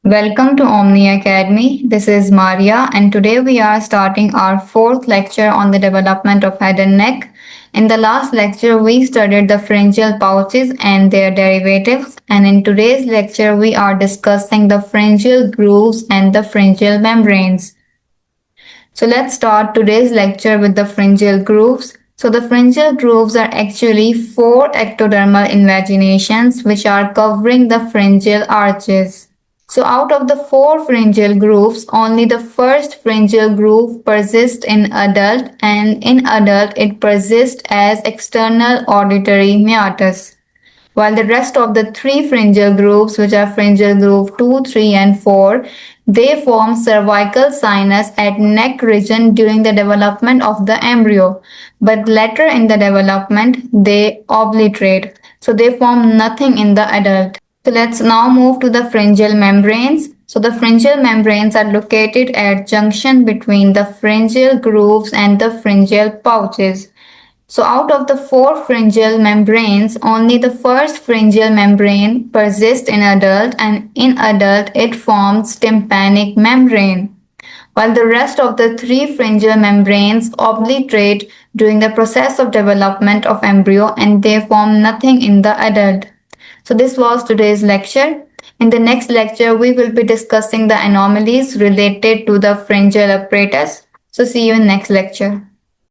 Welcome to Omniacademy. This is Maria, and today we are starting our fourth lecture on the development of head and neck. In the last lecture, we studied the pharyngeal pouches and their derivatives, and in today's lecture, we are discussing the pharyngeal grooves and the pharyngeal membranes. So let's start today's lecture with the pharyngeal grooves. So the pharyngeal grooves are actually four ectodermal invaginations which are covering the pharyngeal arches. So out of the four pharyngeal grooves, only the first pharyngeal groove persists in adult, and in adult it persists as external auditory meatus, while the rest of the three pharyngeal grooves, which are pharyngeal groove 2, 3 and 4, they form cervical sinus at neck region during the development of the embryo, but later in the development they obliterate, so they form nothing in the adult. So let's now move to the pharyngeal membranes. So the pharyngeal membranes are located at junction between the pharyngeal grooves and the pharyngeal pouches. So out of the four pharyngeal membranes, only the first pharyngeal membrane persists in adult, and in adult it forms tympanic membrane, while the rest of the three pharyngeal membranes obliterate during the process of development of embryo and they form nothing in the adult. So this was today's lecture. In the next lecture, we will be discussing the anomalies related to the pharyngeal apparatus. So see you in next lecture.